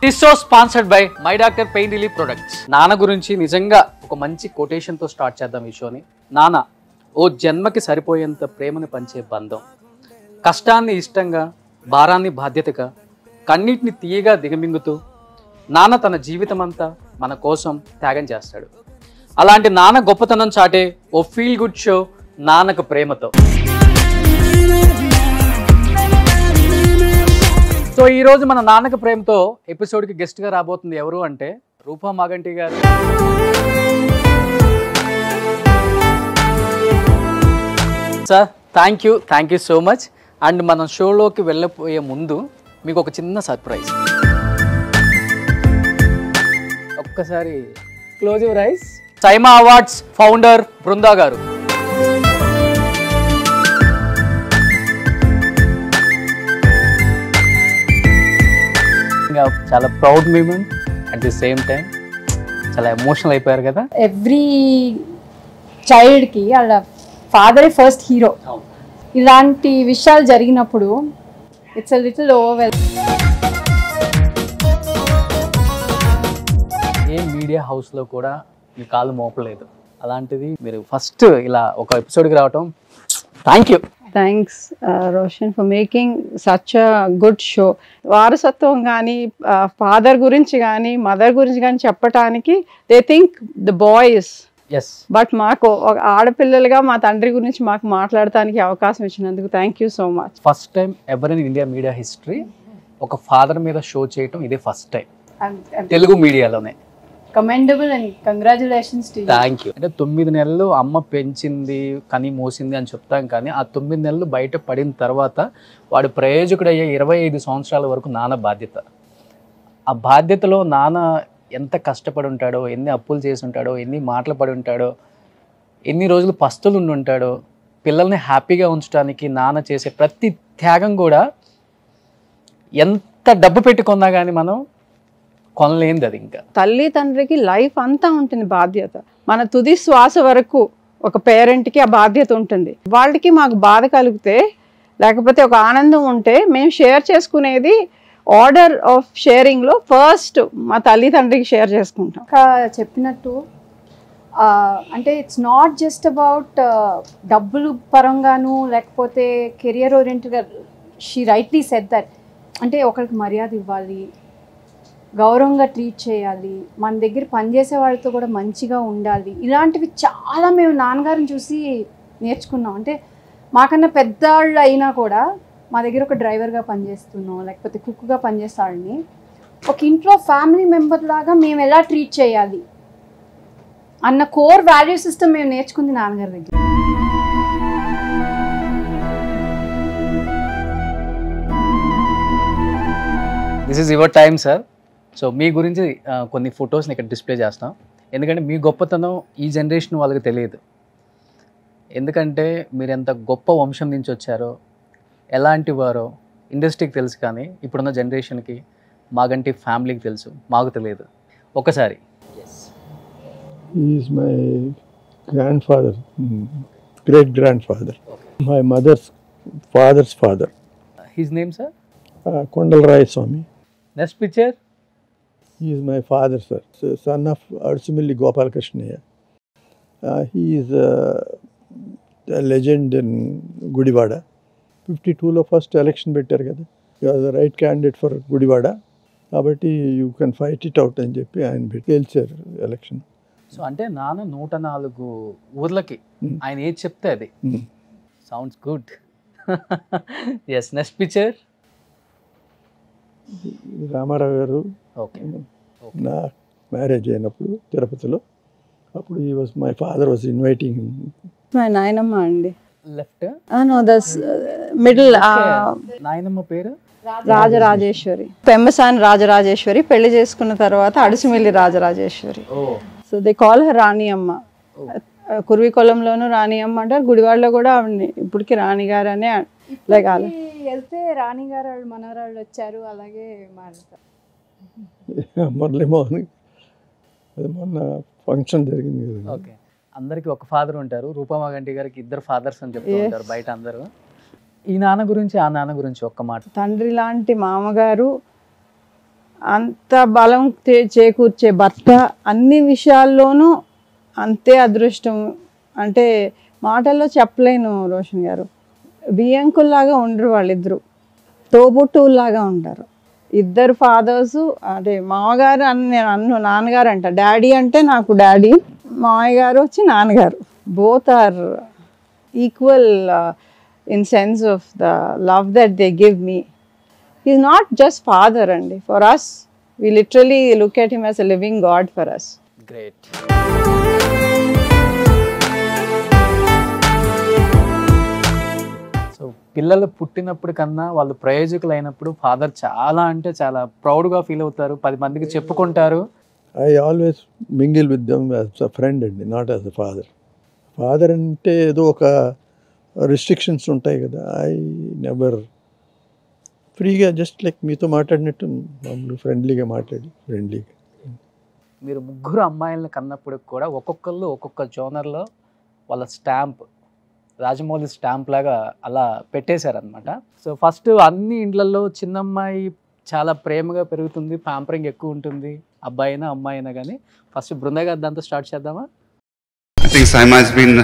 This show sponsored by my doctor pain relief products. నాన్న గురించి నిజంగా ఒక మంచి కొటేషన్తో స్టార్ట్ చేద్దాం ఈ షోని. నాన్న ఓ జన్మకి సరిపోయేంత ప్రేమను పంచే బంధం, కష్టాన్ని ఇష్టంగా, భారాన్ని బాధ్యతగా, కన్నిటిని తీయగా దిగమింగుతూ నాన్న తన జీవితం అంతా మన కోసం త్యాగం చేస్తాడు. అలాంటి నాన్న గొప్పతనం చాటే ఓ feel good show Nannaku Prematho. So ఈరోజు మన నాన్నకు ప్రేమతో ఎపిసోడ్కి గెస్ట్గా రాబోతుంది ఎవరు అంటే Rupa Maganti garu. Sir thank you so much. And మనం షోలోకి వెళ్ళిపోయే ముందు మీకు ఒక చిన్న సర్ప్రైజ్. ఒక్కసారి close your eyes. SIIMA awards founder Brinda garu. చాలా proud moment, at the same time చాలా ఎమోషనల్ అయిపోయారు కదా. ఎవ్రీ చైల్డ్కి వాళ్ళ ఫాదరే ఫస్ట్ హీరో. ఇలాంటి విషయాలు జరిగినప్పుడు ఇట్స్ అ లిటిల్ ఓవర్వెల్. ఏ మీడియా హౌస్లో కూడా మీ కాలు మోపలేదు, అలాంటిది మీరు ఫస్ట్ ఇలా ఒక ఎపిసోడ్కి రావటం thank you. Thanks Roshan for making such a good show. వారసత్వం కానీ ఫాదర్ గురించి కానీ మదర్ గురించి కానీ చెప్పటానికి they think the boys, but మాకు ఆడపిల్లలుగా మా తండ్రి గురించి మాకు మాట్లాడటానికి అవకాశం ఇచ్చినందుకు thank you so much. First time ever in India media history ఒక ఫాదర్ మీద షో చేయటం ఇదే ఫస్ట్ టైం తెలుగు మీడియాలోనే. Commendable and congratulations to you. Thank you. అంటే 9 నెలలు అమ్మ పెంచింది కని మోసింది అని చెప్తాం, కానీ ఆ 9 నెలలు బయట పడిన తర్వాత వాడు ప్రయోజకుడయ్యే 25 సంవత్సరాల వరకు నాన్న బాధ్యత. ఆ బాధ్యతలో నాన్న ఎంత కష్టపడి ఉంటాడో, ఎన్ని అప్పులు చేసి ఉంటాడో, ఎన్ని మాటలు పడి ఉంటాడో, ఎన్ని రోజులు పస్తులు ఉండి ఉంటాడో, పిల్లల్ని హ్యాపీగా ఉంచడానికి నాన్న చేసే ప్రతి త్యాగం కూడా ఎంత డబ్బు పెట్టుకున్నా కానీ మనం కొనలేంది. అది ఇంకా తల్లి తండ్రికి లైఫ్ అంతా ఉంటుంది బాధ్యత. మన తుది శ్వాస వరకు ఒక పేరెంట్కి ఆ బాధ్యత ఉంటుంది. వాళ్ళకి మాకు బాధ కలిగితే లేకపోతే ఒక ఆనందం ఉంటే మేము షేర్ చేసుకునేది ఆర్డర్ ఆఫ్ షేరింగ్లో ఫస్ట్ మా తల్లి తండ్రికి షేర్ చేసుకుంటాం. చెప్పినట్టు అంటే ఇట్స్ నాట్ జస్ట్ అబౌట్ డబ్బులు పరంగాను లేకపోతే కెరియర్ ఓరియంటెడ్గా. షీ రైట్లీ సెడ్ దట్ అంటే ఒకరికి మర్యాద ఇవ్వాలి, గౌరవంగా ట్రీట్ చేయాలి, మన దగ్గర పనిచేసే వాళ్ళతో కూడా మంచిగా ఉండాలి. ఇలాంటివి చాలా మేము నాన్నగారిని చూసి నేర్చుకున్నాం. అంటే మాకన్నా పెద్దవాళ్ళు అయినా కూడా మా దగ్గర ఒక డ్రైవర్గా పనిచేస్తున్నాం లేకపోతే కుక్గా పనిచేస్తాడని ఒక ఇంట్లో ఫ్యామిలీ మెంబర్ లాగా మేము ఎలా ట్రీట్ చేయాలి అన్న కోర్ వాల్యూ సిస్టమ్ మేము నేర్చుకుంది నాన్నగారి దగ్గర. This is your time sir. So మీ గురించి కొన్ని ఫొటోస్ని ఇక్కడ డిస్ప్లే చేస్తాం, ఎందుకంటే మీ గొప్పతనం ఈ జనరేషన్ వాళ్ళకి తెలియదు. ఎందుకంటే మీరు ఎంత గొప్ప వంశం నుంచి వచ్చారో, ఎలాంటి వారో ఇండస్ట్రీకి తెలుసు, కానీ ఇప్పుడున్న జనరేషన్కి మాగంటి ఫ్యామిలీకి తెలుసు, మాకు తెలియదు. ఒకసారి He is my grandfather, great grandfather, my mother's father's father. His name sir? Kondalraya Swami. Next picture. He is my father, sir, son of Arsumilli Gopalakrishna. He is a legend in Gudivada. 52లో first election పెట్టారు కదా, you are the right candidate for Gudivada, కాబట్టి you can fight it out అని చెప్పి ఆయన గెలిచారు election. So అంటే నాన్న 104 ఊర్లకి ఆయన ఏది చెప్తే అది. Sounds good. Yes, next picture. Ramarao garu okay. నా మ్యారేజ్ అయినప్పుడు తిరుపతిలో, అప్పుడు ఈ was my father was inviting. మా నాయనమ్మ అండి. లెఫ్ట్ మిడిల్ నాయనమ్మ పేరు రాజరాజేశ్వరి, పెమ్మసాని రాజరాజేశ్వరి. పెళ్లి చేసుకున్న తర్వాత Adusumilli Rajarajeswari. So they call her Rani Amma. కుర్వికొలంలోను రాణి అమ్మ అంటారు, గుడివాడలో కూడా ఆవిడని ఇప్పటికి రాణి గారు అనే వెళ్తే రాణి గారు వాళ్ళు మనవరాళ్ళు వచ్చారు అలాగే మాట్లాడతారు. మురళీమోహన్ మొన్న ఫంక్షన్ జరిగింది కదా. ఓకే, అందరికి ఒక ఫాదర్ ఉంటారు, రూపా మాగంటి గారికి 2 ఫాదర్స్ అని చెప్తూ ఉంటారు బయట అందరూ. ఈ నాన్న గురించి ఆ నాన్న గురించి ఒక్క మాట. తండ్రి లాంటి మామగారు అంత బలం చేకూర్చే భర్త అన్ని విషయాల్లోనూ అంతే అదృష్టం. అంటే మాటల్లో చెప్పలేను రోషన్ గారు. బియ్యంకుల్లాగా ఉండరు వాళ్ళిద్దరు, తోబుట్టువుల్లాగా ఉంటారు. ఇద్దరు ఫాదర్సు. అంటే మామగారు అని నేను నాన్నగారు అంట. డాడీ అంటే నాకు డాడీ, మామయ్య గారు వచ్చి నాన్నగారు. Both are equal in sense of the love that they give me. He's not just father అండి for us. We literally look at him as a living God for us. Great. So పిల్లలు పుట్టినప్పుడు కన్నా వాళ్ళు ప్రయోజకులు అయినప్పుడు father చాలా అంటే చాలా ప్రౌడ్గా ఫీల్ అవుతారు, 10 మందికి చెప్పుకుంటారు. I always mingle with them as a friend అండి, not as a father. Father అంటే ఏదో ఒక రిస్ట్రిక్షన్స్ ఉంటాయి కదా. ఐ నెవర్ ఫ్రీగా జస్ట్ లైక్ మీతో మాట్లాడినట్టు మామూలు ఫ్రెండ్లీగా ఫ్రెండ్లీగా. మీరు ముగ్గురు అమ్మాయిలను కన్నప్పుడు కూడా ఒక్కొక్కళ్ళు ఒక్కొక్క జోనర్లో వాళ్ళ స్టాంప్, రాజమౌళి స్టాంప్ లాగా అలా పెట్టేశారనమాట. సో ఫస్ట్ అన్ని ఇండ్లలో చిన్నమ్మాయి చాలా ప్రేమగా పెరుగుతుంది, ప్యాంపరింగ్ ఎక్కువ ఉంటుంది, అబ్బాయి అయినా అమ్మాయి అయినా. కానీ ఫస్ట్ బృందా గారు దాంతో స్టార్ట్ చేద్దామా? I think Saima has been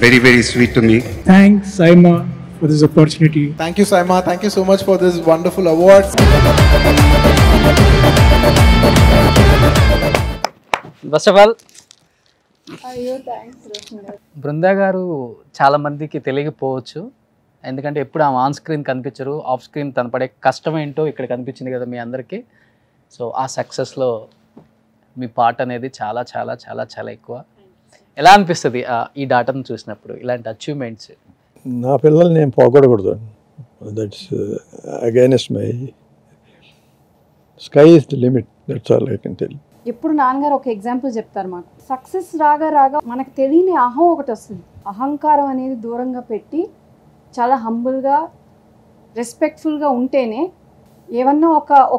very, very sweet to me. Thanks, Saima, for this opportunity. Thank you, Saima. Thank you so much for this wonderful award. First of all Brinda garu చాలా మందికి తెలియకపోవచ్చు, ఎందుకంటే ఎప్పుడు ఆమె on screen కనిపించరు, off screen తన పడే కష్టం ఏంటో ఇక్కడ కనిపించింది కదా మీ అందరికీ. సో ఆ సక్సెస్లో మీ పార్ట్ అనేది చాలా చాలా చాలా చాలా ఎక్కువ. ఎలా అనిపిస్తుంది ఈ డాటాను చూసినప్పుడు, ఇలాంటి అచీవ్మెంట్స్? నా పిల్లల్ని నేను పోగొడకూడదు. That's against my sky is the limit. That's all I can tell. ఇప్పుడు నాన్నగారు ఒక ఎగ్జాంపుల్ చెప్తారు మాకు. సక్సెస్ రాగా మనకు తెలియని అహం ఒకటి వస్తుంది. అహంకారం అనేది దూరంగా పెట్టి చాలా హంబుల్గా రెస్పెక్ట్ఫుల్గా ఉంటేనే ఏమన్నా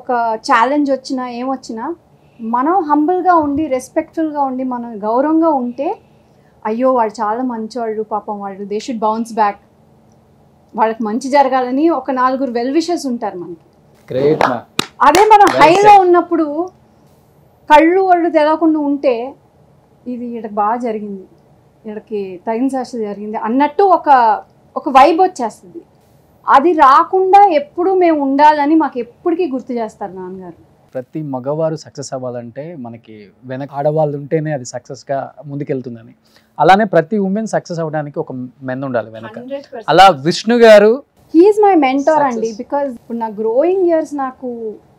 ఒక ఛాలెంజ్ వచ్చినా ఏమొచ్చినా మనం హంబుల్గా ఉండి రెస్పెక్ట్ఫుల్గా ఉండి మనం గౌరవంగా ఉంటే, అయ్యో వాడు చాలా మంచివాళ్ళు, పాపం వాళ్ళు దే షుడ్ బౌన్స్ బ్యాక్, వాళ్ళకి మంచి జరగాలని ఒక 4 వెల్ విషెస్ ఉంటారు మనకి. గ్రేట్. అదే మనం హైలో ఉన్నప్పుడు కళ్ళు వాళ్ళు తెలవకుండా ఉంటే ఇది వీళ్ళకి బాగా జరిగింది, వీళ్ళకి తగిన శాస్త్రం జరిగింది అన్నట్టు ఒక వైబ్ వచ్చేస్తుంది. అది రాకుండా ఎప్పుడు మేము ఉండాలని మాకు ఎప్పటికీ గుర్తు చేస్తారు నాన్నగారు. ప్రతి మగవారు సక్సెస్ అవ్వాలంటే మనకి వెనక ఆడవాళ్ళు ఉంటేనే అది సక్సెస్గా ముందుకెళ్తుందని, అలానే ప్రతి ఉమెన్ సక్సెస్ అవ్వడానికి ఒక మెన్ ఉండాలి వెనక. అలా విష్ణు గారు హీఈస్ మై మెంటర్ అండి. బికాజ్ ఇప్పుడు నా గ్రోయింగ్ ఇయర్స్, నాకు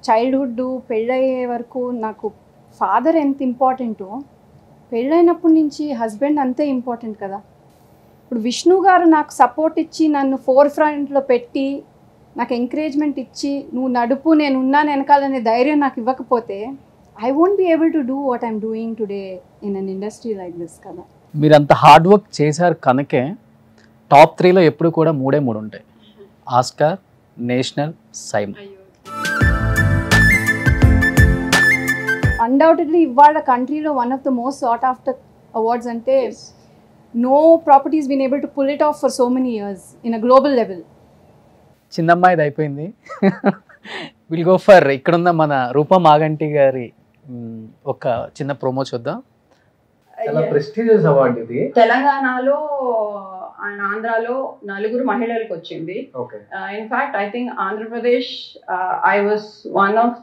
చైల్డ్హుడ్ పెళ్ళయ్యే వరకు నాకు ఫాదర్ ఎంత ఇంపార్టెంటో, పెళ్ళైనప్పటి నుంచి హస్బెండ్ అంతే ఇంపార్టెంట్ కదా. ఇప్పుడు విష్ణు గారు నాకు సపోర్ట్ ఇచ్చి నన్ను ఫోర్ ఫ్రంట్లో పెట్టి నాకు ఎంకరేజ్మెంట్ ఇచ్చి నువ్వు నడుపు నేను ఉన్నాను వెనకాలనే ధైర్యం నాకు ఇవ్వకపోతే I won't be able to do what I'm doing today in an industry like this కదా. మీరు అంత హార్డ్ వర్క్ చేశారు కనుకే టాప్ 3లో ఎప్పుడు కూడా 3 ఉంటాయి: ఆస్కార్, నేషనల్, సైమా. అన్డౌటెడ్లీ ఇవాళ కంట్రీలో one of the most sought after awards అంటే no properties been able to pull it off for so many years in a global level. చిన్నమ్మాయిది అయిపోయింది. విల్ గో ఫర్ ఇక్కడున్న మన రూపా మాగంటి గారి ఒక చిన్న ప్రోమో చూద్దాం. చాలా ప్రెస్టీజియస్ అవార్డు ఇది. తెలంగాణలో అండ్ ఆంధ్రాలో 4 మహిళలకు వచ్చింది. In fact I think Andhra Pradesh I was one of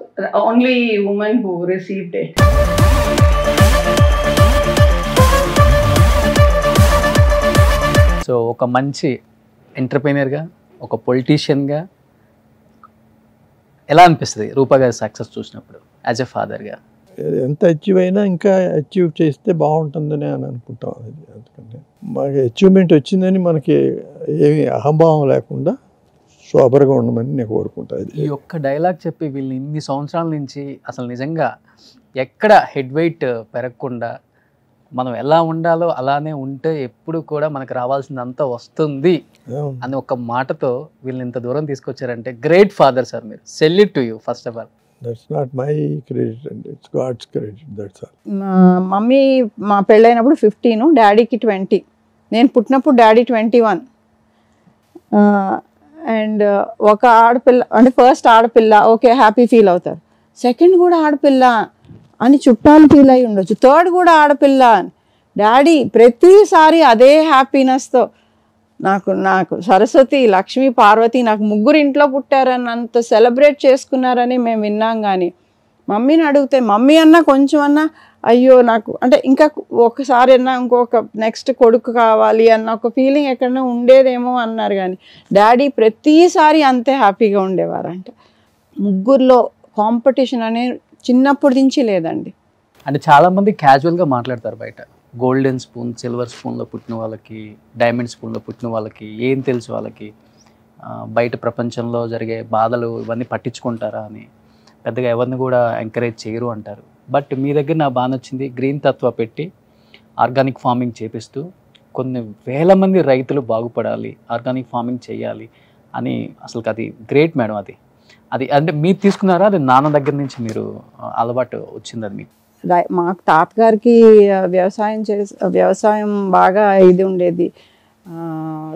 only women who received it. So ఒక మంచి ఎంటర్ప్రైనర్గా, ఒక పొలిటీషియన్గా ఎలా అనిపిస్తుంది రూపా గారి సక్సెస్ చూసినప్పుడు యాజ్ ఎ ఫాదర్గా? ఎంత అచీవ్ అయినా ఇంకా అచీవ్ చేస్తే బాగుంటుందని అని అనుకుంటాం. ఎందుకంటే మాకు అచీవ్మెంట్ వచ్చిందని మనకి ఏమి అహంభావం లేకుండా సోబర్గా ఉండమని నేను కోరుకుంటాను. ఈ ఒక్క డైలాగ్ చెప్పి వీళ్ళు ఇన్ని సంవత్సరాల నుంచి అసలు నిజంగా ఎక్కడ హెడ్ వెయిట్ పెరగకుండా మనం ఎలా ఉండాలో అలానే ఉంటే ఎప్పుడు కూడా మనకు రావాల్సిందంతా వస్తుంది అని ఒక మాటతో వీళ్ళని ఇంత దూరం తీసుకొచ్చారంటే గ్రేట్ ఫాదర్ సార్. మీరు salute to you first of all. That's not my credit అండి, it's God's credit. That's all. Mummy మా పెళ్ళైనప్పుడు 15, డాడీకి 20. నేను పుట్టినప్పుడు డాడీ 21. అండ్ ఒక ఆడపిల్ల అంటే ఫస్ట్ ఆడపిల్ల ఓకే హ్యాపీ ఫీల్ అవుతారు. సెకండ్ కూడా ఆడపిల్ల అని చుట్టాలు ఫీల్ అయి ఉండొచ్చు, థర్డ్ కూడా ఆడపిల్ల అని. డాడీ ప్రతిసారి అదే హ్యాపీనెస్తో నాకు సరస్వతి, లక్ష్మి, పార్వతి నాకు ముగ్గురు ఇంట్లో పుట్టారని అంత సెలబ్రేట్ చేసుకున్నారని మేము విన్నాం. కానీ మమ్మీని అడిగితే మమ్మీ అన్నా కొంచెం అన్నా అయ్యో నాకు అంటే ఇంకా ఒకసారి అన్నా ఇంకొక నెక్స్ట్ కొడుకు కావాలి అన్న ఒక ఫీలింగ్ ఎక్కడన్నా ఉండేదేమో అన్నారు. కానీ డాడీ ప్రతిసారి అంతే హ్యాపీగా ఉండేవారంట. ముగ్గురులో కాంపిటీషన్ అనేది చిన్నప్పటి నుంచి లేదండి. అంటే చాలామంది క్యాజువల్గా మాట్లాడతారు బయట, గోల్డెన్ స్పూన్, సిల్వర్ స్పూన్లో పుట్టిన వాళ్ళకి, డైమండ్ స్పూన్లో పుట్టిన వాళ్ళకి ఏం తెలుసు వాళ్ళకి, బయట ప్రపంచంలో జరిగే బాధలు ఇవన్నీ పట్టించుకుంటారా అని పెద్దగా ఎవరిని కూడా ఎంకరేజ్ చేయరు అంటారు. బట్ మీ దగ్గర నాకు బాగా నచ్చింది, గ్రీన్ తత్వ పెట్టి ఆర్గానిక్ ఫార్మింగ్ చేపిస్తూ కొన్ని వేల మంది రైతులు బాగుపడాలి, ఆర్గానిక్ ఫార్మింగ్ చేయాలి అని. అసలు అది గ్రేట్ మేడం. అది అంటే మీరు తీసుకున్నారా, అది నాన్న దగ్గర నుంచి మీరు అలవాటు వచ్చింది అది మీకు? మాకు తాతగారికి వ్యవసాయం బాగా ఇది ఉండేది,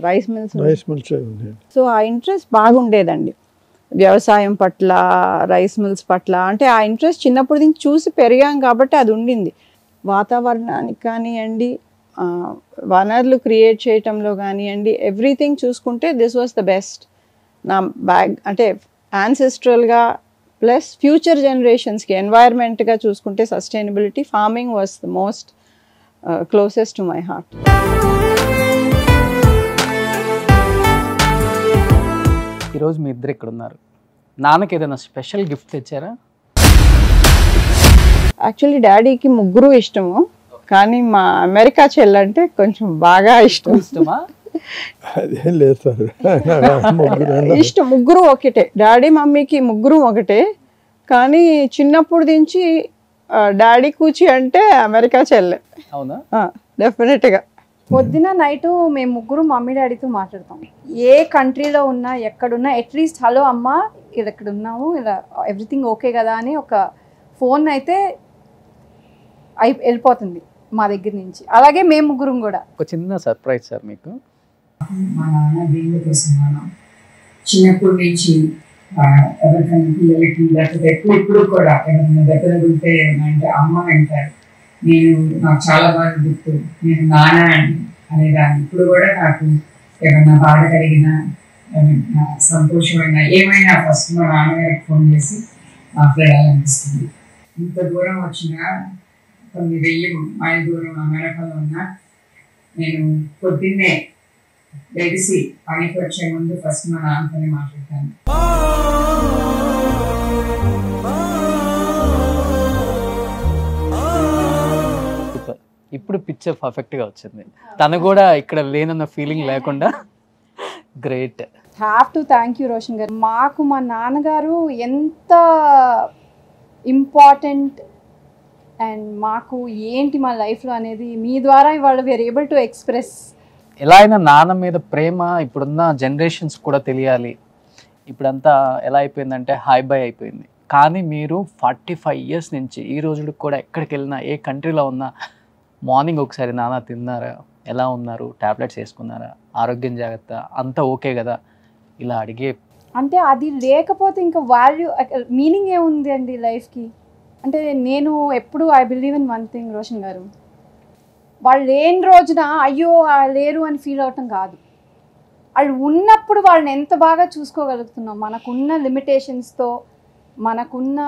రైస్ మిల్స్. సో ఆ ఇంట్రెస్ట్ బాగుండేదండి వ్యవసాయం పట్ల, రైస్ మిల్స్ పట్ల. అంటే ఆ ఇంట్రెస్ట్ చిన్నప్పటి నుంచి చూసి పెరిగాం కాబట్టి అది ఉండింది. వాతావరణానికి కానివ్వండి, వనరులు క్రియేట్ చేయటంలో కానివ్వండి, ఎవ్రీథింగ్ చూసుకుంటే దిస్ వాజ్ ద బెస్ట్. నా బ్యాగ్ అంటే యాన్సెస్ట్రల్గా ప్లస్ ఫ్యూచర్ జనరేషన్స్కి ఎన్వైర్న్మెంట్గా చూసుకుంటే sustainability, farming was the most closest to my heart. ఈరోజు మీ ఇద్దరు ఇక్కడ ఉన్నారు, నాన్నకి ఏదైనా స్పెషల్ గిఫ్ట్ తెచ్చారా? యాక్చువల్లీ డాడీకి ముగ్గురు ఇష్టము, కానీ మా అమెరికా చెల్లంటే కొంచెం బాగా ఇష్టమా? అదేం లేదు సార్, ఇష్టం. ముగ్గురు ఒకటే, డాడీ మమ్మీకి ముగ్గురు ఒకటే. కానీ చిన్నప్పుడు నుంచి డాడీ కూచి అంటే అమెరికా చెల్లె. అవునా? డెఫినెట్గా. పొద్దున నైట్ మేము ముగ్గురు మమ్మీ డాడీతో మాట్లాడతాం. ఏ కంట్రీలో ఉన్నా ఎక్కడున్నా అట్లీస్ట్ హలో అమ్మ ఇక్కడ ఉన్నాము, ఇలా ఎవ్రీథింగ్ ఓకే కదా అని ఒక ఫోన్ అయితే వెళ్ళిపోతుంది మా దగ్గర నుంచి. అలాగే మేము ముగ్గురం కూడా. ఒక చిన్న సర్ప్రైజ్ సార్ మీకు. మా నాన్న దేవుడి కోసం చిన్నప్పటి నుంచి ఎవరికైనా పిల్లలకి లేకపోతే ఇప్పుడు కూడా ఎవరైనా దగ్గర ఉంటే అంటే అమ్మ అంటారు. నాకు చాలా బాగా గుర్తు, నేను నాన్న అనేదాన్ని. ఇప్పుడు కూడా నాకు ఏమైనా బాధ కలిగినా, ఏమైనా సంతోషమైనా, ఏమైనా ఫస్ట్ మా నాన్నగారికి ఫోన్ చేసి మాట్లాడాలనిపిస్తుంది. ఇంత దూరం వచ్చినా, 9,000 మైళ్ళ దూరం అమెరికాలో ఉన్నా, నేను పొద్దున్నే లెగిసి పనికి వచ్చే ముందు ఫస్ట్ మా నాన్నతోనే మాట్లాడతాను. ఇప్పుడు పిక్చర్ పర్ఫెక్ట్గా వచ్చింది. తను కూడా ఇక్కడ లేనన్న ఫీలింగ్ లేకుండా great. Have to thank you Roshan గారు. మాకు మా నాన్నగారు ఎంత ఇంపార్టెంట్ అండ్ మాకు ఏంటి మా లైఫ్లో అనేది మీ ద్వారా ఇవాళ వీఆర్ ఏబుల్ టు ఎక్స్ప్రెస్. ఎలా అయినా నాన్న మీద ప్రేమ ఇప్పుడున్న జనరేషన్స్ కూడా తెలియాలి. ఇప్పుడంతా ఎలా అయిపోయిందంటే హై బై అయిపోయింది. కానీ మీరు 45 years నుంచి ఈ రోజులకు కూడా ఎక్కడికి వెళ్ళినా, ఏ కంట్రీలో ఉన్నా మార్నింగ్ ఒకసారి నాన్న తిన్నారా, ఎలా ఉన్నారు, ట్యాబ్లెట్స్ వేసుకున్నారా, ఆరోగ్యం జాగ్రత్త, అంతా ఓకే కదా, ఇలా అడిగే. అంటే అది లేకపోతే ఇంకా వాల్యూ మీనింగ్ ఏముంది అండి లైఫ్కి? అంటే నేను ఎప్పుడు I believe in one thing Roshan గారు, వాళ్ళు లేని రోజున అయ్యో లేరు అని ఫీల్ అవటం కాదు, వాళ్ళు ఉన్నప్పుడు వాళ్ళని ఎంత బాగా చూసుకోగలుగుతున్నాం. మనకున్న లిమిటేషన్స్తో, మనకున్న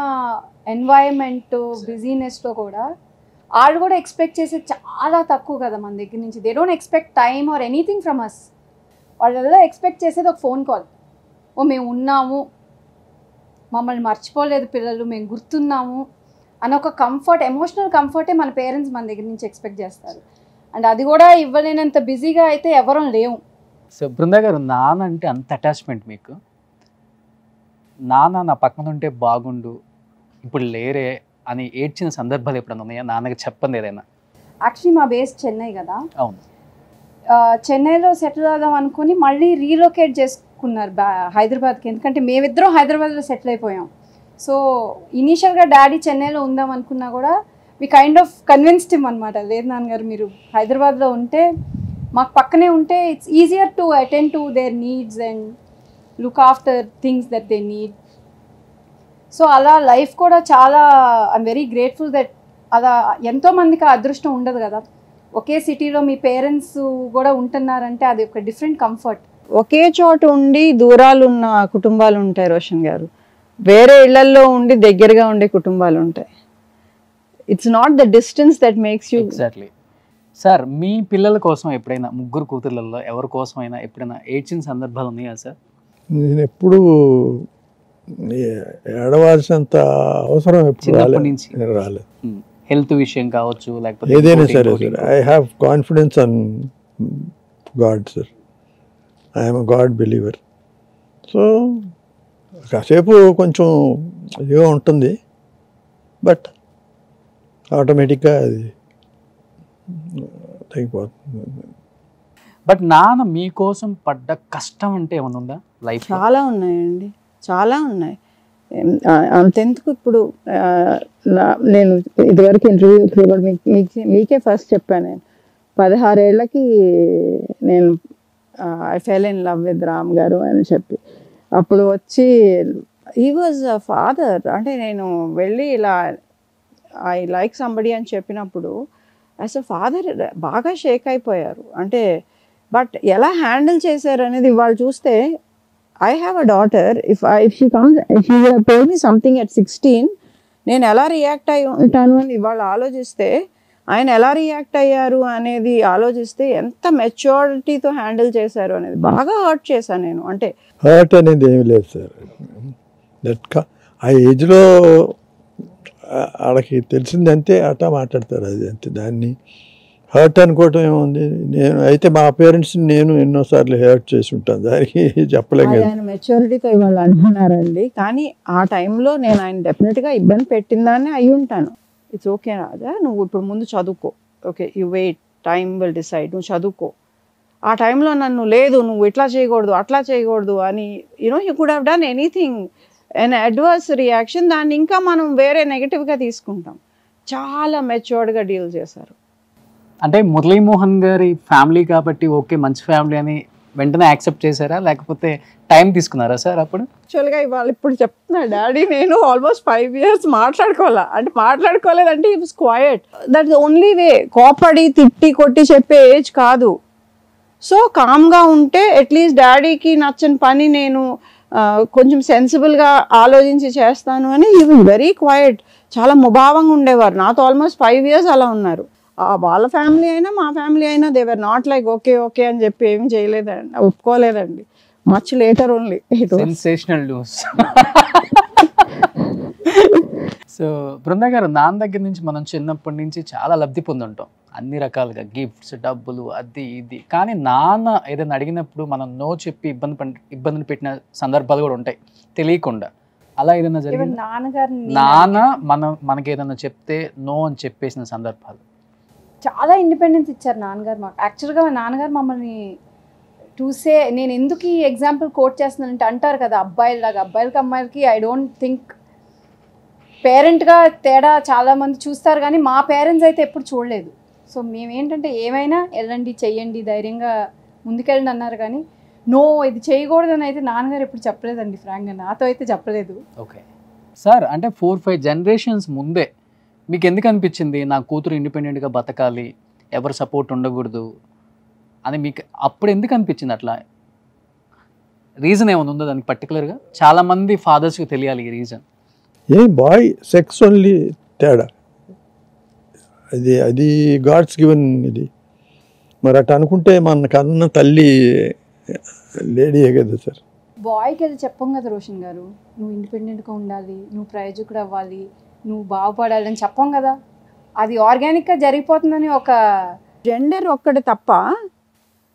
ఎన్వైరన్మెంట్ బిజీనెస్తో కూడా వాళ్ళు కూడా ఎక్స్పెక్ట్ చేసేది చాలా తక్కువ కదా మన దగ్గర నుంచి. They don't expect time or anything from us. వాళ్ళ ఎక్స్పెక్ట్ చేసేది ఒక ఫోన్ కాల్, ఓ మేము ఉన్నాము, మమ్మల్ని మర్చిపోలేదు పిల్లలు, మేము గుర్తున్నాము అని ఒక కంఫర్ట్, ఎమోషనల్ కంఫర్టే మన పేరెంట్స్ మన దగ్గర నుంచి ఎక్స్పెక్ట్ చేస్తారు. అండ్ అది కూడా ఇవ్వలేనంత బిజీగా అయితే ఎవరం లేవు. సో బృందా గారు, నాన్న అంటే అంత అటాచ్మెంట్ మీకు. నాన్న నా పక్కన ఉంటే బాగుండు, ఇప్పుడు లేరే అని ఏడ్చిన సందర్భాలు ఎప్పుడన్నా ఉన్నాయా? నాన్నకి చెప్పండి ఏదైనా. యాక్చువల్లీ మా బేస్ చెన్నై కదా. అవును. చెన్నైలో సెటిల్ అవుదాం అనుకుని మళ్ళీ రీలొకేట్ చేసుకున్నారు హైదరాబాద్కి. ఎందుకంటే మేమిద్దరం హైదరాబాద్లో సెటిల్ అయిపోయాం. సో ఇనీషియల్గా డాడీ చెన్నైలో ఉందాం అనుకున్నా కూడా we kind of convinced him అనమాట. లేదు నాన్నగారు, మీరు హైదరాబాద్లో ఉంటే మాకు పక్కనే ఉంటే it's easier to attend to their needs and look after things that they need. So అలా లైఫ్ కూడా చాలా ఐఎమ్ వెరీ గ్రేట్ఫుల్ దట్ అలా ఎంతో మందికి ఆ అదృష్టం ఉండదు కదా. ఒకే సిటీలో మీ పేరెంట్స్ కూడా ఉంటున్నారంటే అది ఒక డిఫరెంట్ కంఫర్ట్. ఒకే చోట ఉండి దూరాలు ఉన్న కుటుంబాలు ఉంటాయి రోషన్ గారు, వేరే ఇళ్లల్లో ఉండి దగ్గరగా ఉండే కుటుంబాలు ఉంటాయి. It's not the distance that makes you. Exactly. Sir మీ పిల్లల కోసం ఎప్పుడైనా, ముగ్గురు కూతుర్లలో ఎవరి కోసం అయినా ఎప్పుడైనా ఏడ్చిన సందర్భాలు ఉన్నాయా సార్? నేను ఎప్పుడు ఏడవాల్సినంత అవసరం ఎప్పుడు చిన్నప్పటి నుంచి రాలేదు. హెల్త్ విషయం కావచ్చు, లేకపోతే ఏదైనా సరే sir, I have confidence on God sir. I'm a God believer. So కాసేపు కొంచెం ఇదిగా ఉంటుంది, బట్ ఆటోమేటిక్గా అది తగ్గిపోతుంది. బట్ నాన్న మీకోసం పడ్డ కష్టం అంటే ఏమైనా ఉందా లైఫ్? చాలా ఉన్నాయండి, చాలా ఉన్నాయి. అంతెందుకు ఇప్పుడు నేను ఇదివరకు ఇంటర్వ్యూ మీకే ఫస్ట్ చెప్పాను. నేను 16 ఏళ్ళకి నేను I fell in love with Ram గారు అని చెప్పి, అప్పుడు వచ్చి హీ వాజ్ అ ఫాదర్. అంటే నేను వెళ్ళి ఇలా ఐ లైక్ సంబడి అని చెప్పినప్పుడు యాజ్ అ ఫాదర్ బాగా షేక్ అయిపోయారు. అంటే బట్ ఎలా హ్యాండిల్ చేశారు అనేది ఇవాళ చూస్తే, I have a daughter. If she comes, if she told me something at 16, నేను ఎలా రియాక్ట్ అయ్యి ఉంటాను అని ఇవాళ ఆలోచిస్తే, ఆయన ఎలా రియాక్ట్ అయ్యారు అనేది ఆలోచిస్తే ఎంత మెచ్యూరిటీతో హ్యాండిల్ చేశారు అనేది బాగా హర్ట్ చేశాను నేను. అంటే హర్ట్ అనేది ఏమి లేదు సార్. ఆ ఏజ్లో వాళ్ళకి తెలిసిందంతే అట్టా మాట్లాడతారు, అది అంతే. దాన్ని హర్ట్ అనుకోవటం ఏముంది? నేను అయితే మా పేరెంట్స్ని నేను ఎన్నోసార్లు హర్ట్ చేసి ఉంటాను, దానికి చెప్పలేం కదా. ఆయన మెచ్యూరిటీతో ఇవాళ అంటున్నారండి, కానీ ఆ టైంలో నేను ఆయన డెఫినెట్గా ఇబ్బంది పెట్టిందాన్ని అయి ఉంటాను. ఇట్స్ ఓకే రాజా, నువ్వు ఇప్పుడు ముందు చదువుకో, okay you wait, time will decide, నువ్వు చదువుకో. ఆ టైంలో నన్ను లేదు నువ్వు ఇట్లా చేయకూడదు అట్లా చేయకూడదు అని, you know you could have done anything. And adverse reaction, దాన్ని ఇంకా మనం వేరే నెగిటివ్గా తీసుకుంటాం. చాలా మెచ్యూర్డ్గా డీల్ చేశారు. అంటే మురళీమోహన్ గారి ఫ్యామిలీ కాబట్టి ఓకే మంచి ఫ్యామిలీ అని వెంటనే యాక్సెప్ట్ చేశారా, లేకపోతే టైం తీసుకున్నారా సార్ అప్పుడు? యాక్చువల్గా ఇవాళ ఇప్పుడు చెప్తున్నా, డాడీ నేను ఆల్మోస్ట్ 5 years మాట్లాడుకోలేదంటే he was quiet. That the only way. కోపడి తిట్టి కొట్టి చెప్పే ఏజ్ కాదు. సో కామ్గా ఉంటే అట్లీస్ట్ డాడీకి నచ్చని పని నేను కొంచెం సెన్సిబుల్గా ఆలోచించి చేస్తాను అని ఈ వాజ్ వెరీ క్వైట్. చాలా ముభావంగా ఉండేవారు. నాతో ఆల్మోస్ట్ 5 years అలా ఉన్నారు. వాళ్ళ ఫ్యామిలీ అయినా మా ఫ్యామిలీ అయినా they were not like okay okay అని చెప్పి ఏమి చేయలేదండి, ఒప్పుకోలేదండి. Much later only. Sensational news. So Brinda గారు, నాన్న దగ్గర నుంచి మనం చిన్నప్పటి నుంచి చాలా లబ్ధి పొందుంటాం అన్ని రకాలుగా, గిఫ్ట్స్, డబ్బులు, అది ఇది. కానీ నాన్న ఏదైనా అడిగినప్పుడు మనం నో చెప్పి ఇబ్బందులు పెట్టిన సందర్భాలు కూడా ఉంటాయి తెలియకుండా. అలా ఏదైనా జరిగింది? నాన్న మనకి ఏదైనా చెప్తే నో అని చెప్పేసిన సందర్భాలు? చాలా ఇండిపెండెన్స్ ఇచ్చారు నాన్నగారు మాకు. యాక్చువల్గా నాన్నగారు మమ్మల్ని చూసే, నేను ఎందుకు ఈ ఎగ్జాంపుల్ కోట్ చేస్తున్నానంటే, అంటారు కదా అబ్బాయిలాగా, అబ్బాయిలకి అమ్మాయిలకి ఐ డోంట్ థింక్ పేరెంట్గా తేడా చాలామంది చూస్తారు, కానీ మా పేరెంట్స్ అయితే ఎప్పుడు చూడలేదు. సో మేమేంటంటే ఏమైనా వెళ్ళండి చెయ్యండి ధైర్యంగా ముందుకెళ్ళండి అన్నారు, కానీ నో ఇది చేయకూడదని అయితే నాన్నగారు ఎప్పుడు చెప్పలేదండి. ఫ్రాంక్గా నాతో అయితే చెప్పలేదు. ఓకే సార్, అంటే 4-5 generations ముందే మీకు ఎందుకు అనిపించింది నా కూతురు ఇండిపెండెంట్గా బతకాలి, ఎవరు సపోర్ట్ ఉండకూడదు అని మీకు అప్పుడు ఎందుకు అనిపించింది? అట్లా రీజన్ ఏమైనా ఉందో దానికి పర్టికులర్గా? చాలామంది ఫాదర్స్కి తెలియాలి ఈ రీజన్. బాయ్ సెక్స్ ఓన్లీ తేడా, అది గాడ్స్ గివెన్ ఇది. మరి అట్లా అనుకుంటే మన కన్న తల్లి లేడీయే కదా సార్. బాయ్కి అది చెప్పం కదా రోషన్ గారు, నువ్వు ఇండిపెండెంట్గా ఉండాలి, నువ్వు ప్రయోజకుడు అవ్వాలి, నువ్వు బాగుపడాలి అని చెప్పం కదా. అది ఆర్గానిక్గా జరిగిపోతుందని ఒక జెండర్ ఒక్కటి తప్ప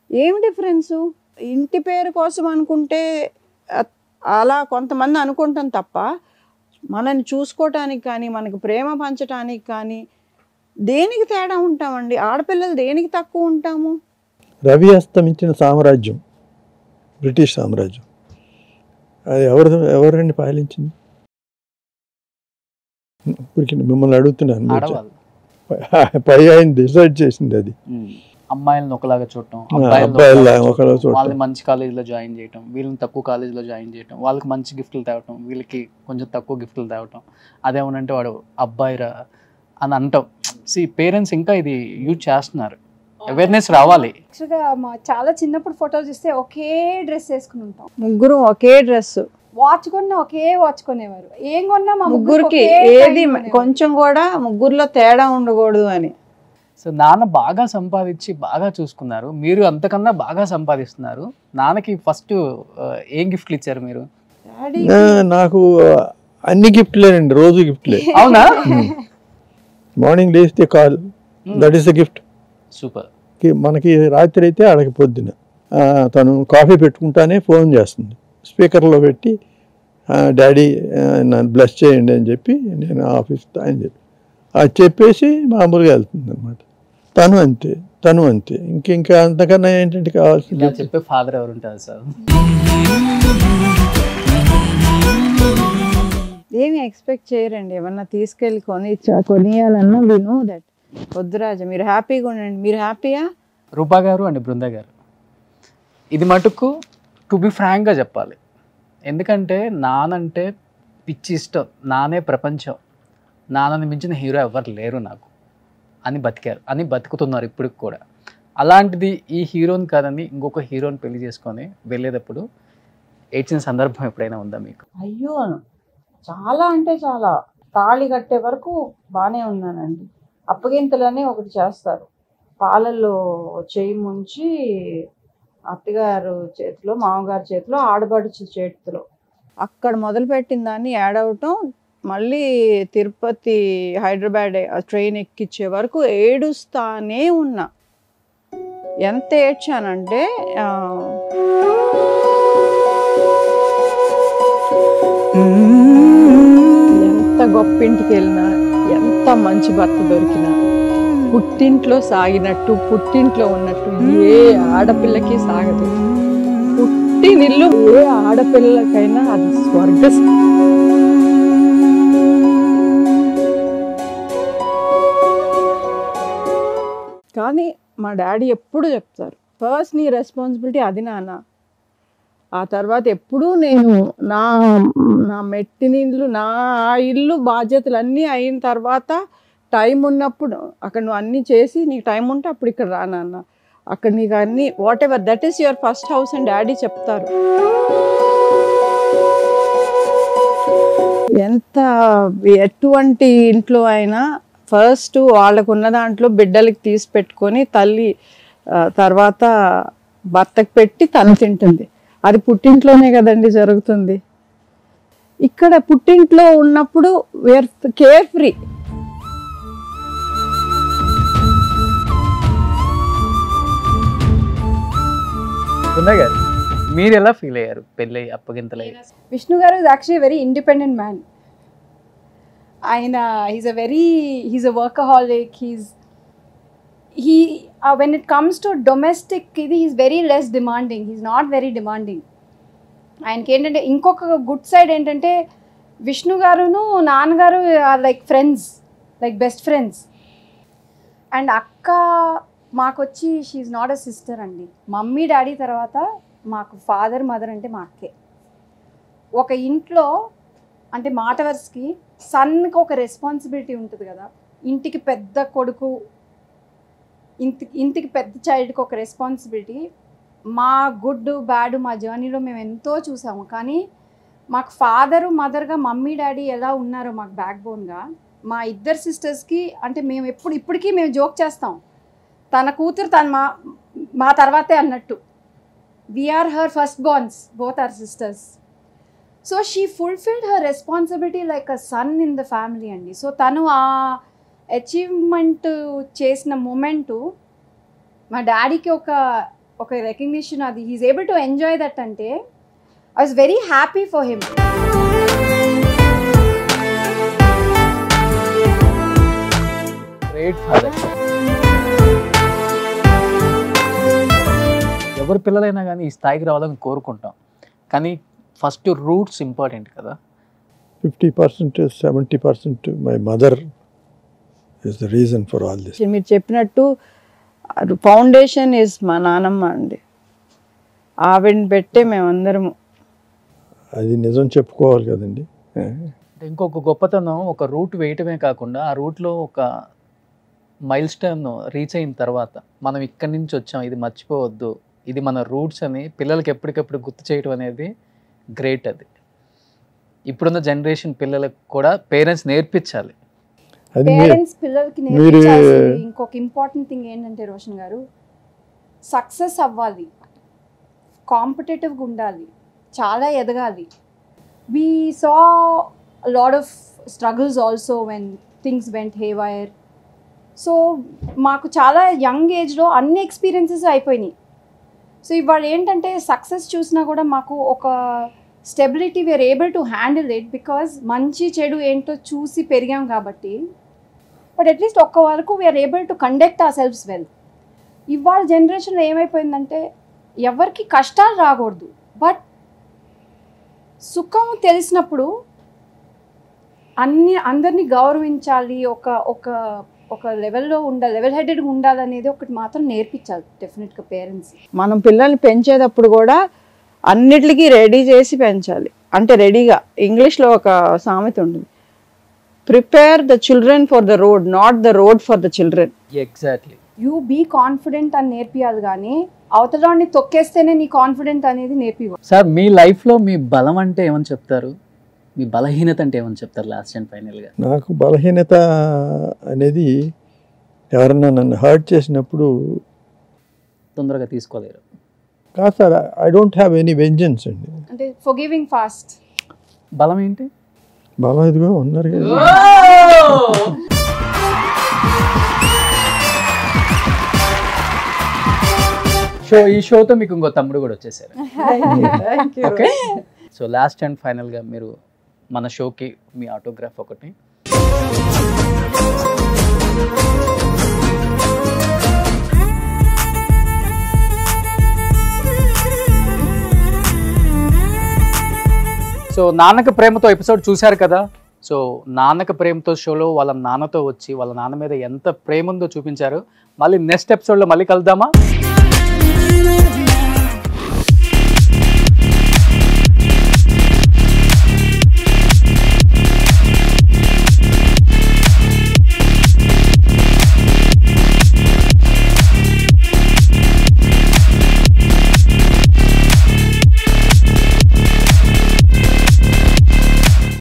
ఏం డిఫరెన్సు? ఇంటి పేరు కోసం అనుకుంటే అలా కొంతమంది అనుకుంటాం తప్ప, మనని చూసుకోవటానికి కానీ మనకు ప్రేమ పంచటానికి కానీ దేనికి తేడా ఉంటామండి? ఆడపిల్లలు దేనికి తక్కువ ఉంటాము? రవి అస్తమించిన సామ్రాజ్యం బ్రిటిష్ సామ్రాజ్యం, అది ఎవరండి పాలించింది? మిమ్మల్ని అడుగుతున్నాను. పై ఆయన డిసైడ్ చేసింది అది. అమ్మాయిలను ఒకలాగా చూడటం, అబ్బాయిలు అబ్బాయిలను ఒకలాగా చూడటం. వాళ్ళని మంచి కాలేజీలో జాయిన్ చేయటం, వీళ్ళని తక్కువ కాలేజీలో జాయిన్ చేయటం, వాళ్ళకి మంచి గిఫ్ట్లు తేవటం, వీళ్ళకి కొంచెం తక్కువ గిఫ్ట్లు తేవటం, అదేమనంటే వాడు అబ్బాయిరా అని అంటాం. పేరెంట్స్ ఇంకా ఇది యూజ్ చేస్తున్నారు, అవేర్నెస్ రావాలి. యాక్చువల్గా మా చాలా చిన్నప్పుడు ఫోటోలు చూస్తే ఒకే డ్రెస్ వేసుకుని ఉంటాం, ముగ్గురు ఒకే డ్రెస్, వాచ్ కొన్నా ఒకే వాచ్ కొనేవారు, ఏం కొన్నా మా ముగ్గురికి ఏది కొంచెం కూడా ముగ్గురులో తేడా ఉండకూడదు అని. సో నాన్న బాగా సంపాదించి బాగా చూసుకున్నారు, మీరు అంతకన్నా బాగా సంపాదిస్తున్నారు. నాన్నకి ఫస్ట్ ఏం గిఫ్ట్లు ఇచ్చారు మీరు? నాకు అన్ని గిఫ్ట్లేనండి, రోజు గిఫ్ట్లే. అవునా? మార్నింగ్ లేస్తే call, that is the gift. Super. మనకి రాత్రి అయితే ఆడకి పొద్దున తను కాఫీ పెట్టుకుంటానే ఫోన్ చేస్తుంది, స్పీకర్లో పెట్టి డాడీ నన్ను బ్లెస్ చేయండి అని చెప్పి నేను ఆఫీస్ అని చెప్పి అది చెప్పేసి మామూలుగా వెళ్తుంది అనమాట. తను అంతే ఇంకా అంతకన్నా ఏంటంటే కావాల్సింది. చెప్పే ఫాదర్ ఎవరు ఉంటారు సార్? ఏమి ఎక్స్పెక్ట్ చేయరండి, ఏమన్నా తీసుకెళ్ళి కొనియాలన్నా విను దట్ వద్దు రాజా, మీరు హ్యాపీగా ఉండండి. మీరు హ్యాపీయా? రూపా గారు అండ్ బృంద గారు, ఇది మటుకు టు బి ఫ్రాంక్గా చెప్పాలి, ఎందుకంటే నానంటే పిచ్చి ఇష్టం, నానే ప్రపంచం, నాన్నని మించిన హీరో ఎవరు లేరు నాకు అని బతికారు, అని బతుకుతున్నారు ఇప్పటికి కూడా. అలాంటిది ఈ హీరోని కాదని ఇంకొక హీరోని పెళ్లి చేసుకొని వెళ్ళేటప్పుడు ఏడ్చిన సందర్భం ఎప్పుడైనా ఉందా మీకు? అయ్యో చాలా అంటే చాలా, తాళి కట్టే వరకు బాగానే ఉన్నానండి. అప్పగింతలని ఒకటి చేస్తారు, పాలల్లో చేయి ముంచి అత్తగారు చేతిలో, మామగారి చేతిలో, ఆడబడుచు చేతిలో, అక్కడ మొదలుపెట్టిన దాన్ని యాడ్ అవటం, మళ్ళీ తిరుపతి హైదరాబాద్ ట్రైన్ ఎక్కించే వరకు ఏడుస్తానే ఉన్నా. ఎంత ఏడ్చానంటే ఎంత గొప్ప ఇంటికి వెళ్ళినా, ఎంత మంచి భర్త దొరికినా, పుట్టింట్లో సాగినట్టు, పుట్టింట్లో ఉన్నట్టు ఏ ఆడపిల్లకి సాగదు. పుట్టినిల్లు ఏ ఆడపిల్లకైనా అది స్వర్గ. కానీ మా డాడీ ఎప్పుడు చెప్తారు, ఫస్ట్ నీ రెస్పాన్సిబిలిటీ అది నాన్న, ఆ తర్వాత ఎప్పుడూ నేను నా మెట్టినిల్లు, నా ఇల్లు బాధ్యతలు అన్నీ అయిన తర్వాత టైం ఉన్నప్పుడు అక్కడ నువ్వు అన్నీ చేసి నీకు టైం ఉంటే అప్పుడు ఇక్కడ రా నాన్న, అక్కడ నీకు అన్నీ what ever that is your first house అని డాడీ చెప్తారు. ఎంత ఎటువంటి ఇంట్లో అయినా ఫస్ట్ వాళ్ళకు ఉన్న దాంట్లో బిడ్డలకి తీసి పెట్టుకొని తల్లి తర్వాత భర్తకు పెట్టి తను తింటుంది. అది పుట్టింట్లోనే కదండి జరుగుతుంది. ఇక్కడ పుట్టింట్లో ఉన్నప్పుడు వేర్ కేర్ ఫ్రీ. గారు మీరు ఎలా ఫీల్ అయ్యారు పెళ్ళి అప్పగింతలై? విష్ణు గారు is actually very independent man. ఆయన he's a workaholic. When it comes to domestic, he's very less demanding. He's not very demanding. ఆయనకి ఏంటంటే ఇంకొక గుడ్ సైడ్ ఏంటంటే విష్ణు గారును నాన్నగారు are like friends, like best friends. And అక్క మాకొచ్చి షీఈ్ నాట్ అ సిస్టర్ అండి. మమ్మీ డాడీ తర్వాత మాకు ఫాదర్ మదర్ అంటే మా అక్కే. ఒక ఇంట్లో అంటే మాట వరుసకి సన్కి ఒక రెస్పాన్సిబిలిటీ ఉంటుంది కదా, ఇంటికి పెద్ద కొడుకు, ఇంటికి పెద్ద చైల్డ్కి ఒక రెస్పాన్సిబిలిటీ. మా గుడ్ బ్యాడ్ మా జర్నీలో మేము ఎంతో చూసాము, కానీ మాకు ఫాదరు మదర్గా మమ్మీ డాడీ ఎలా ఉన్నారో మాకు బ్యాక్ బోన్గా మా ఇద్దరు సిస్టర్స్కి. అంటే మేము ఇప్పటికీ మేము జోక్ చేస్తాం, తన కూతురు తను మా తర్వాతే అన్నట్టు. We are her first borns, both are sisters. So she fulfilled her responsibility like a son in the family అండి. సో తను ఆ అచీవ్మెంట్ చేసిన మూమెంటు మా డాడీకి ఒక రికగ్నిషన్, అది he's able to enjoy that. అంటే I was very happy for him. Great father. ఎవరి పిల్లలైనా కానీ ఈ స్థాయికి రావాలని కోరుకుంటాం, కానీ ఫస్ట్ రూట్స్ ఇంపార్టెంట్ కదా. 50% 70% my mother is the reason for all this. మీరు చెప్పినట్టు ఫౌండేషన్ ఈజ్ మా నానమ్మ అండి. ఆవిడని పెట్టే మేమందరము. అది నిజం చెప్పుకోవాలి కదండి. అంటే ఇంకొక గొప్పతనం, ఒక రూట్ వేయటమే కాకుండా ఆ రూట్లో ఒక మైల్ స్టోన్ రీచ్ అయిన తర్వాత మనం ఇక్కడి నుంచి వచ్చాం, ఇది మర్చిపోవద్దు, ఇది మన రూట్స్ అని పిల్లలకి ఎప్పటికప్పుడు గుర్తు చేయడం అనేది గ్రేట్. అది ఇప్పుడున్న జనరేషన్ పిల్లలకు కూడా పేరెంట్స్ నేర్పించాలి. అది పేరెంట్స్ పిల్లలకి నేర్పించాల్సింది ఇంకొక ఇంపార్టెంట్ థింగ్ ఏంటంటే రోషన్ గారు, సక్సెస్ అవ్వాలి, కాంపిటేటివ్గా ఉండాలి, చాలా ఎదగాలి. We saw lot of struggles also when things vent haywire. So మాకు చాలా యంగ్ ఏజ్లో అన్ని ఎక్స్పీరియన్సెస్ అయిపోయినాయి. సో ఇవాళ ఏంటంటే సక్సెస్ చూసినా కూడా మాకు ఒక stability, we are able to handle it because మంచి చెడు ఏంటో చూసి పెరిగాం కాబట్టి. బట్ అట్లీస్ట్ ఒక్క వరకు we are able to conduct ourselves well. ఇవాళ జనరేషన్లో ఏమైపోయిందంటే ఎవరికి కష్టాలు రాకూడదు, బట్ సుఖం తెలిసినప్పుడు అందరినీ గౌరవించాలి, ఒక ఒక ఒక లెవెల్లో ఉండాలి, లెవెల్ హెడెడ్గా ఉండాలనేది ఒకటి మాత్రం నేర్పించాలి డెఫినెట్గా పేరెంట్స్. మనం పిల్లల్ని పెంచేటప్పుడు కూడా అన్నిటికీ రెడీ చేసి పెంచాలి. అంటే రెడీగా, ఇంగ్లీష్లో ఒక సామెత ఉంటుంది, prepare the children for the road, not the road for the children. Exactly. You be confident అని నేర్పియాలి, కానీ అవతలాన్ని తొక్కేస్తేనే నీ కాన్ఫిడెంట్ అనేది నేర్పివ్వాలి. సార్, మీ లైఫ్లో మీ బలం అంటే ఏమని చెప్తారు, మీ బలహీనత అంటే ఏమని చెప్తారు లాస్ట్ అండ్ ఫైనల్గా? నాకు బలహీనత అనేది ఎవరన్నా నన్ను హర్ట్ చేసినప్పుడు తొందరగా తీసుకోలేరు. కాదు sir, I don't have any vengeance అండి. అంటే ఫర్గివింగ్ ఫాస్ట్. బలం ఏంటి? బలం ఇదిగో ఉన్నారు కదా. ఈ షోతో మీకు ఇంకో తమ్ముడు కూడా వచ్చేసారు. ఓకే, సో లాస్ట్ అండ్ ఫైనల్గా మీరు మన షోకి మీ ఆటోగ్రాఫ్ ఒకటి. సో నాన్నక ప్రేమతో ఎపిసోడ్ చూశారు కదా. సో నాన్నక ప్రేమతో షోలో వాళ్ళ నాన్నతో వచ్చి వాళ్ళ నాన్న మీద ఎంత ప్రేమ ఉందో చూపించారు. మళ్ళీ నెక్స్ట్ ఎపిసోడ్లో మళ్ళీ కలుద్దామా?